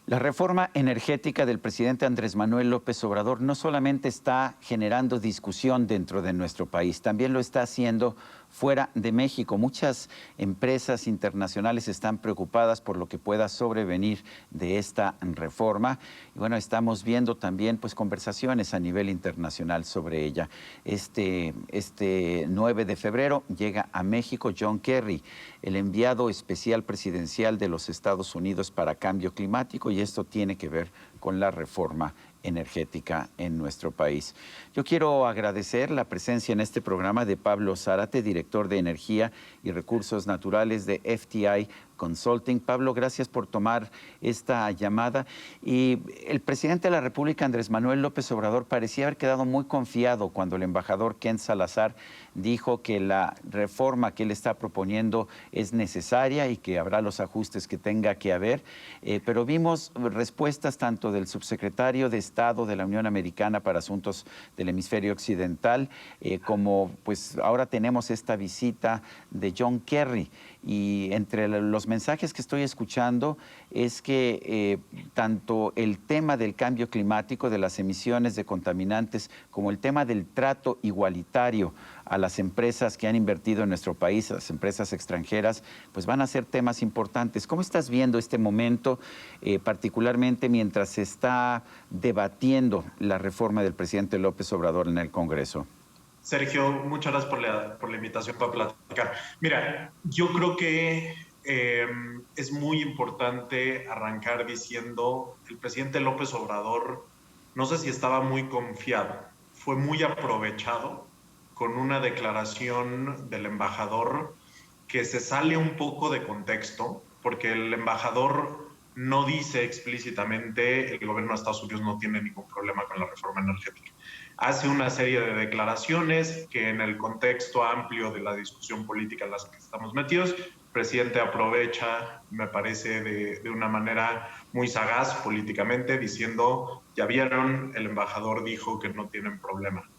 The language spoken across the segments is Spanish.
La reforma energética del presidente Andrés Manuel López Obrador no solamente está generando discusión dentro de nuestro país, también lo está haciendo fuera de México. Muchas empresas internacionales están preocupadas por lo que pueda sobrevenir de esta reforma. Y bueno, estamos viendo también pues conversaciones a nivel internacional sobre ella. Este 9 de febrero llega a México John Kerry, el enviado especial presidencial de los Estados Unidos para cambio climático, y esto tiene que ver con la reforma energética en nuestro país. Yo quiero agradecer la presencia en este programa de Pablo Zárate, director de Energía y Recursos Naturales de FTI Consulting. Pablo, gracias por tomar esta llamada. Y el presidente de la República, Andrés Manuel López Obrador, parecía haber quedado muy confiado cuando el embajador Ken Salazar dijo que la reforma que él está proponiendo es necesaria y que habrá los ajustes que tenga que haber. Pero vimos respuestas tanto del subsecretario de Estado de la Unión Americana para Asuntos del Hemisferio Occidental, como pues ahora tenemos esta visita de John Kerry. Y entre los mensajes que estoy escuchando es que tanto el tema del cambio climático, de las emisiones de contaminantes, como el tema del trato igualitario a las empresas que han invertido en nuestro país, a las empresas extranjeras, pues van a ser temas importantes. ¿Cómo estás viendo este momento, particularmente mientras se está debatiendo la reforma del presidente López Obrador en el Congreso? Sergio, muchas gracias por la invitación para platicar. Mira, yo creo que es muy importante arrancar diciendo el presidente López Obrador, no sé si estaba muy confiado, fue muy aprovechado con una declaración del embajador que se sale un poco de contexto, porque el embajador no dice explícitamente el gobierno de Estados Unidos no tiene ningún problema con la reforma energética. Hace una serie de declaraciones que en el contexto amplio de la discusión política en la que estamos metidos, el presidente aprovecha, me parece, de una manera muy sagaz políticamente, diciendo, ya vieron, el embajador dijo que no tienen problema.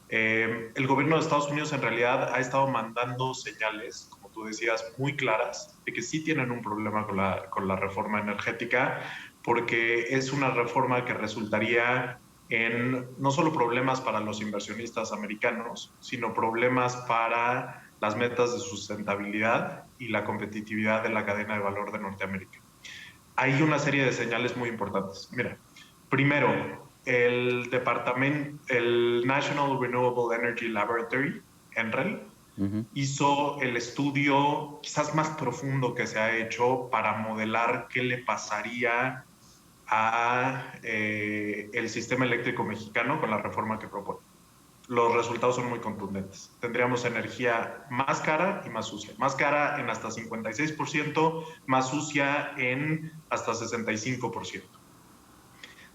El gobierno de Estados Unidos en realidad ha estado mandando señales, como tú decías, muy claras, de que sí tienen un problema con la reforma energética, porque es una reforma que resultaría en no solo problemas para los inversionistas americanos, sino problemas para las metas de sustentabilidad y la competitividad de la cadena de valor de Norteamérica. Hay una serie de señales muy importantes. Mira, primero, el National Renewable Energy Laboratory, NREL, hizo el estudio quizás más profundo que se ha hecho para modelar qué le pasaría a el sistema eléctrico mexicano con la reforma que propone. Los resultados son muy contundentes. Tendríamos energía más cara y más sucia. Más cara en hasta 56%, más sucia en hasta 65%.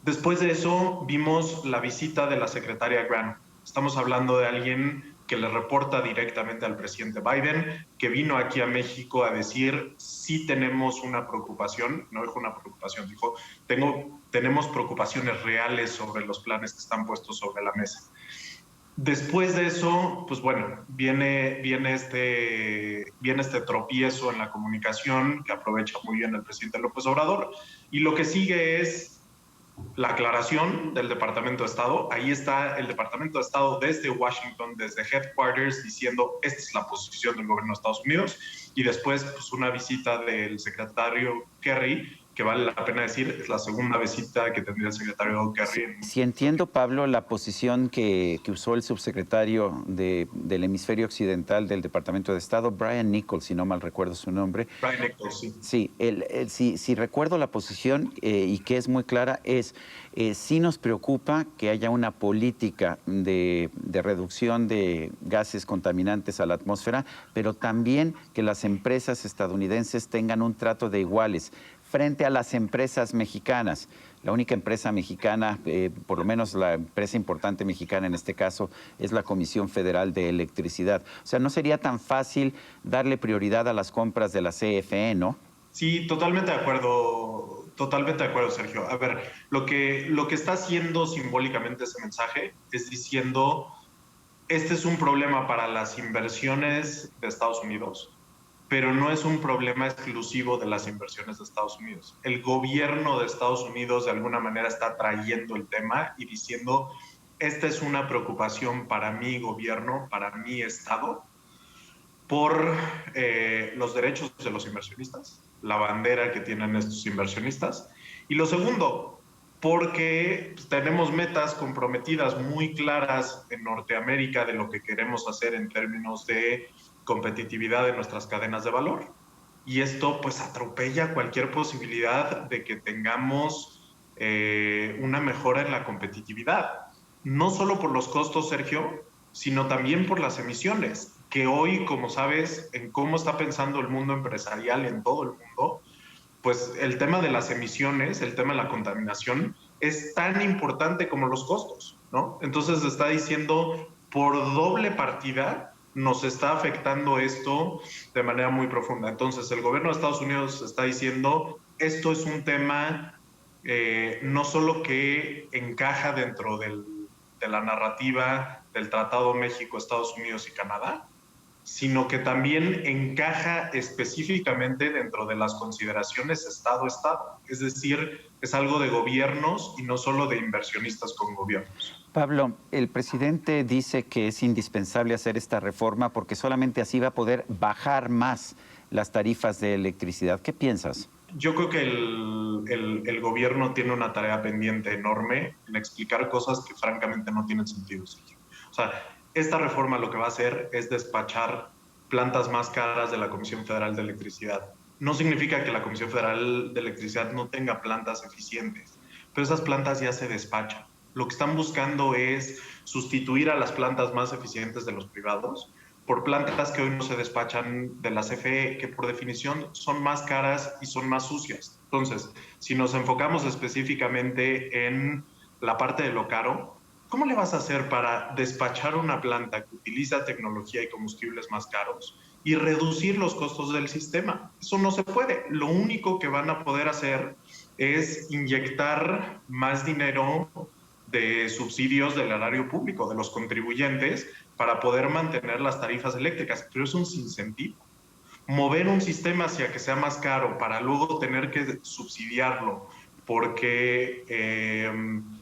Después de eso, vimos la visita de la secretaria Granholm. Estamos hablando de alguien que le reporta directamente al presidente Biden, que vino aquí a México a decir, sí tenemos una preocupación, no dijo una preocupación, dijo, tenemos preocupaciones reales sobre los planes que están puestos sobre la mesa. Después de eso, pues bueno, viene este tropiezo en la comunicación que aprovecha muy bien el presidente López Obrador, y lo que sigue es la aclaración del Departamento de Estado. Ahí está el Departamento de Estado desde Washington, desde Headquarters, diciendo esta es la posición del gobierno de Estados Unidos, y después pues una visita del secretario Kerry, que vale la pena decir, es la segunda visita que tendría el secretario Kerry. Si entiendo, Pablo, la posición que usó el subsecretario del Hemisferio Occidental del Departamento de Estado, Brian Nichols, si no mal recuerdo su nombre. Brian Nichols, sí. Sí, si recuerdo la posición y que es muy clara, sí nos preocupa que haya una política de reducción de gases contaminantes a la atmósfera, pero también que las empresas estadounidenses tengan un trato de iguales frente a las empresas mexicanas. La única empresa mexicana, por lo menos la empresa importante mexicana en este caso, es la Comisión Federal de Electricidad. O sea, no sería tan fácil darle prioridad a las compras de la CFE, ¿no? Sí, totalmente de acuerdo, Sergio. A ver, lo que está haciendo simbólicamente ese mensaje es diciendo, este es un problema para las inversiones de Estados Unidos, pero no es un problema exclusivo de las inversiones de Estados Unidos. El gobierno de Estados Unidos de alguna manera está trayendo el tema y diciendo, esta es una preocupación para mi gobierno, para mi Estado, por los derechos de los inversionistas, la bandera que tienen estos inversionistas. Y lo segundo, porque tenemos metas comprometidas muy claras en Norteamérica de lo que queremos hacer en términos de competitividad de nuestras cadenas de valor. Y esto pues atropella cualquier posibilidad de que tengamos una mejora en la competitividad. No solo por los costos, Sergio, sino también por las emisiones, que hoy, como sabes, en cómo está pensando el mundo empresarial en todo el mundo, pues el tema de las emisiones, el tema de la contaminación, es tan importante como los costos, ¿no? Entonces está diciendo, por doble partida, nos está afectando esto de manera muy profunda. Entonces el gobierno de Estados Unidos está diciendo, esto es un tema no solo que encaja dentro de la narrativa del Tratado México, Estados Unidos y Canadá, sino que también encaja específicamente dentro de las consideraciones Estado-Estado. Es decir, es algo de gobiernos y no solo de inversionistas con gobiernos. Pablo, el presidente dice que es indispensable hacer esta reforma porque solamente así va a poder bajar más las tarifas de electricidad. ¿Qué piensas? Yo creo que el gobierno tiene una tarea pendiente enorme en explicar cosas que francamente no tienen sentido, Sergio. O sea, esta reforma lo que va a hacer es despachar plantas más caras de la Comisión Federal de Electricidad. No significa que la Comisión Federal de Electricidad no tenga plantas eficientes, pero esas plantas ya se despachan. Lo que están buscando es sustituir a las plantas más eficientes de los privados por plantas que hoy no se despachan de la CFE, que por definición son más caras y son más sucias. Entonces, si nos enfocamos específicamente en la parte de lo caro, ¿cómo le vas a hacer para despachar una planta que utiliza tecnología y combustibles más caros y reducir los costos del sistema? Eso no se puede. Lo único que van a poder hacer es inyectar más dinero de subsidios del erario público, de los contribuyentes, para poder mantener las tarifas eléctricas, pero es un sinsentido. Mover un sistema hacia que sea más caro para luego tener que subsidiarlo porque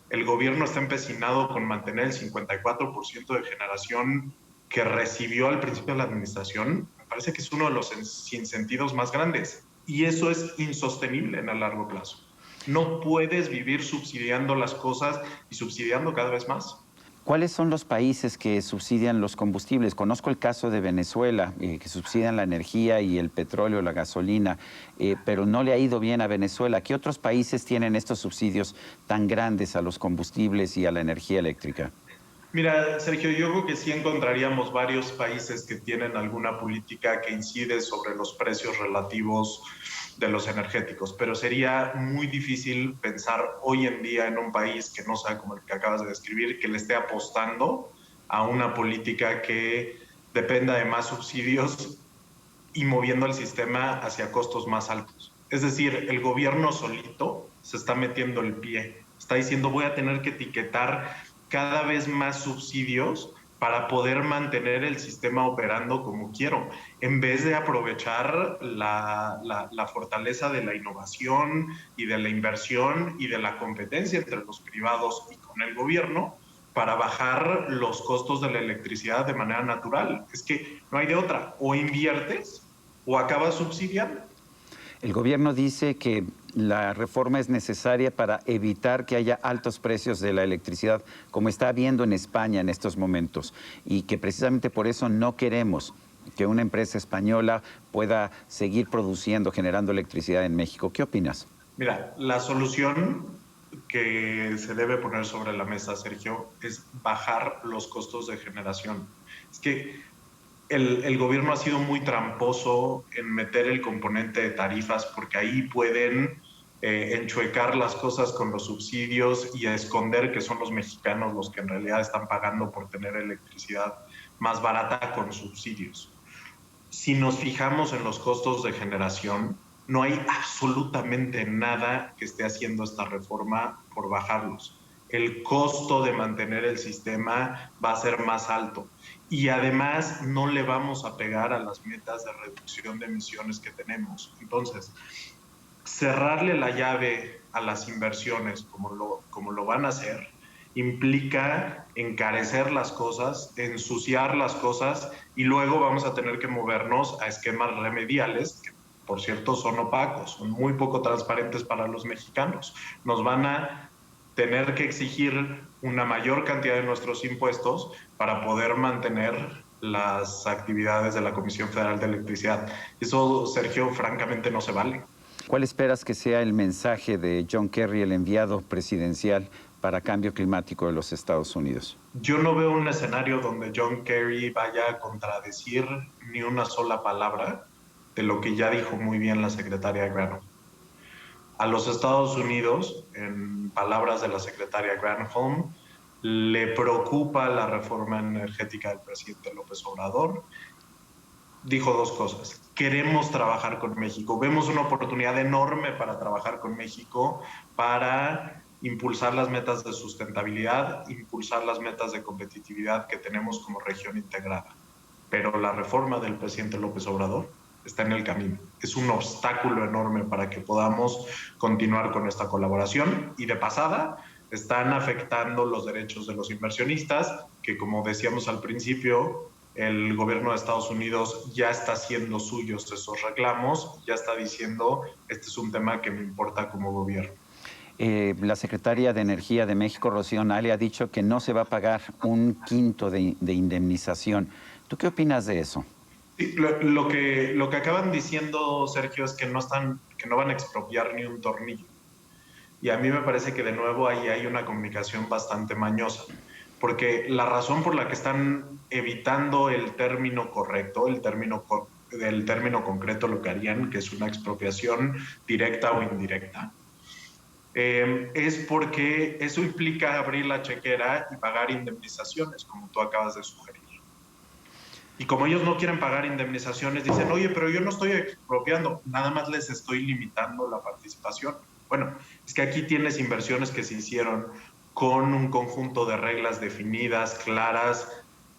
el gobierno está empecinado con mantener el 54% de generación que recibió al principio de la administración, me parece que es uno de los sinsentidos más grandes. Y eso es insostenible en el largo plazo. No puedes vivir subsidiando las cosas y subsidiando cada vez más. ¿Cuáles son los países que subsidian los combustibles? Conozco el caso de Venezuela, que subsidian la energía y el petróleo, la gasolina, pero no le ha ido bien a Venezuela. ¿Qué otros países tienen estos subsidios tan grandes a los combustibles y a la energía eléctrica? Mira, Sergio, yo creo que sí encontraríamos varios países que tienen alguna política que incide sobre los precios relativos de los energéticos, pero sería muy difícil pensar hoy en día en un país que no sea como el que acabas de describir, que le esté apostando a una política que dependa de más subsidios y moviendo el sistema hacia costos más altos. Es decir, el gobierno solito se está metiendo el pie, está diciendo voy a tener que etiquetar cada vez más subsidios para poder mantener el sistema operando como quiero, en vez de aprovechar la fortaleza de la innovación y de la inversión y de la competencia entre los privados y con el gobierno para bajar los costos de la electricidad de manera natural. Es que no hay de otra, o inviertes o acabas subsidiando. El gobierno dice que la reforma es necesaria para evitar que haya altos precios de la electricidad, como está habiendo en España en estos momentos, y que precisamente por eso no queremos que una empresa española pueda seguir produciendo, generando electricidad en México. ¿Qué opinas? Mira, la solución que se debe poner sobre la mesa, Sergio, es bajar los costos de generación. Es que el gobierno ha sido muy tramposo en meter el componente de tarifas porque ahí pueden enchuecar las cosas con los subsidios y esconder que son los mexicanos los que en realidad están pagando por tener electricidad más barata con subsidios. Si nos fijamos en los costos de generación, no hay absolutamente nada que esté haciendo esta reforma por bajarlos. El costo de mantener el sistema va a ser más alto. y además no le vamos a pegar a las metas de reducción de emisiones que tenemos. Entonces, cerrarle la llave a las inversiones como lo van a hacer implica encarecer las cosas, ensuciar las cosas y luego vamos a tener que movernos a esquemas remediales que, por cierto, son opacos, son muy poco transparentes para los mexicanos. Nos van a tener que exigir una mayor cantidad de nuestros impuestos para poder mantener las actividades de la Comisión Federal de Electricidad. Eso, Sergio, francamente no se vale. ¿Cuál esperas que sea el mensaje de John Kerry, el enviado presidencial para cambio climático de los Estados Unidos? Yo no veo un escenario donde John Kerry vaya a contradecir ni una sola palabra de lo que ya dijo muy bien la secretaria Granholm. A los Estados Unidos, en palabras de la secretaria Granholm, le preocupa la reforma energética del presidente López Obrador. Dijo dos cosas. Queremos trabajar con México. Vemos una oportunidad enorme para trabajar con México, para impulsar las metas de sustentabilidad, impulsar las metas de competitividad que tenemos como región integrada. Pero la reforma del presidente López Obrador está en el camino. Es un obstáculo enorme para que podamos continuar con esta colaboración y de pasada están afectando los derechos de los inversionistas, que como decíamos al principio, el gobierno de Estados Unidos ya está haciendo suyos esos reclamos, ya está diciendo, este es un tema que me importa como gobierno. La secretaria de Energía de México, Rocío Nale, ha dicho que no se va a pagar un quinto de indemnización. ¿Tú qué opinas de eso? Sí, lo que acaban diciendo, Sergio, es que no van a expropiar ni un tornillo. Y a mí me parece que de nuevo ahí hay una comunicación bastante mañosa, porque la razón por la que están evitando el término correcto, el término concreto, lo que harían, que es una expropiación directa o indirecta, es porque eso implica abrir la chequera y pagar indemnizaciones, como tú acabas de sugerir. Y como ellos no quieren pagar indemnizaciones, dicen, oye, pero yo no estoy expropiando, nada más les estoy limitando la participación. Bueno, es que aquí tienes inversiones que se hicieron con un conjunto de reglas definidas, claras,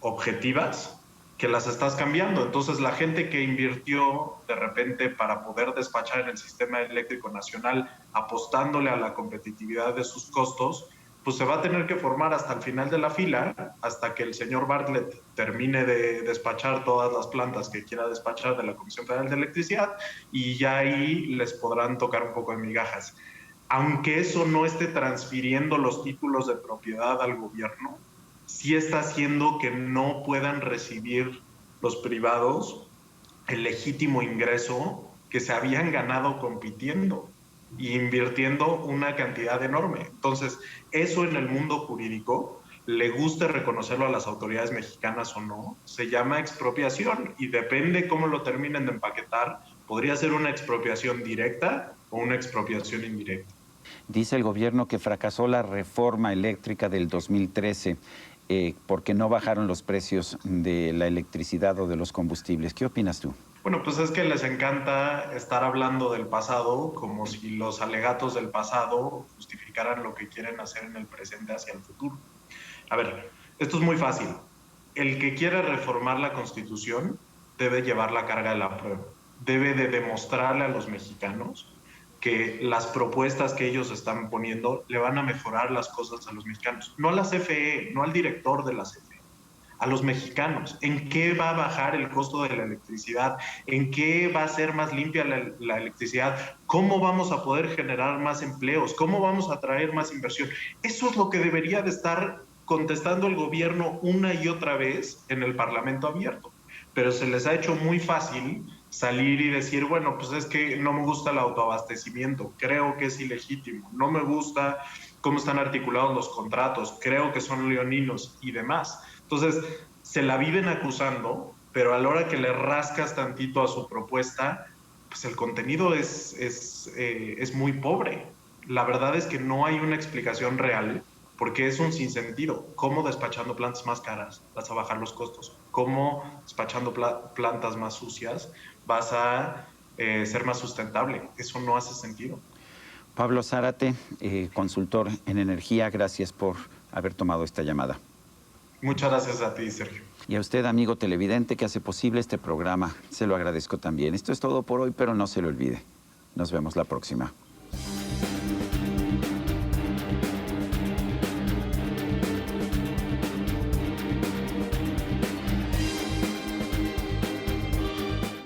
objetivas, que las estás cambiando. Entonces, la gente que invirtió de repente para poder despachar en el sistema eléctrico nacional, apostándole a la competitividad de sus costos, pues se va a tener que formar hasta el final de la fila, hasta que el señor Bartlett termine de despachar todas las plantas que quiera despachar de la Comisión Federal de Electricidad, y ya ahí les podrán tocar un poco de migajas. Aunque eso no esté transfiriendo los títulos de propiedad al gobierno, sí está haciendo que no puedan recibir los privados el legítimo ingreso que se habían ganado compitiendo y invirtiendo una cantidad enorme. Entonces, eso en el mundo jurídico, le guste reconocerlo a las autoridades mexicanas o no, se llama expropiación y depende cómo lo terminen de empaquetar, podría ser una expropiación directa o una expropiación indirecta. Dice el gobierno que fracasó la reforma eléctrica del 2013 porque no bajaron los precios de la electricidad o de los combustibles. ¿Qué opinas tú? Bueno, pues es que les encanta estar hablando del pasado como si los alegatos del pasado justificaran lo que quieren hacer en el presente hacia el futuro. A ver, esto es muy fácil. El que quiere reformar la Constitución debe llevar la carga de la prueba. Debe de demostrarle a los mexicanos que las propuestas que ellos están poniendo le van a mejorar las cosas a los mexicanos. No a la CFE, no al director de la CFE. A los mexicanos, en qué va a bajar el costo de la electricidad, en qué va a ser más limpia la electricidad, cómo vamos a poder generar más empleos, cómo vamos a traer más inversión. Eso es lo que debería de estar contestando el gobierno una y otra vez en el Parlamento abierto. Pero se les ha hecho muy fácil salir y decir, bueno, pues es que no me gusta el autoabastecimiento, creo que es ilegítimo, no me gusta cómo están articulados los contratos, creo que son leoninos y demás. Entonces, se la viven acusando, pero a la hora que le rascas tantito a su propuesta, pues el contenido es muy pobre. La verdad es que no hay una explicación real, porque es un sinsentido. ¿Cómo despachando plantas más caras vas a bajar los costos? ¿Cómo despachando plantas más sucias vas a ser más sustentable? Eso no hace sentido. Pablo Zárate, consultor en energía, gracias por haber tomado esta llamada. Muchas gracias a ti, Sergio. Y a usted, amigo televidente, que hace posible este programa, se lo agradezco también. Esto es todo por hoy, pero no se lo olvide. Nos vemos la próxima.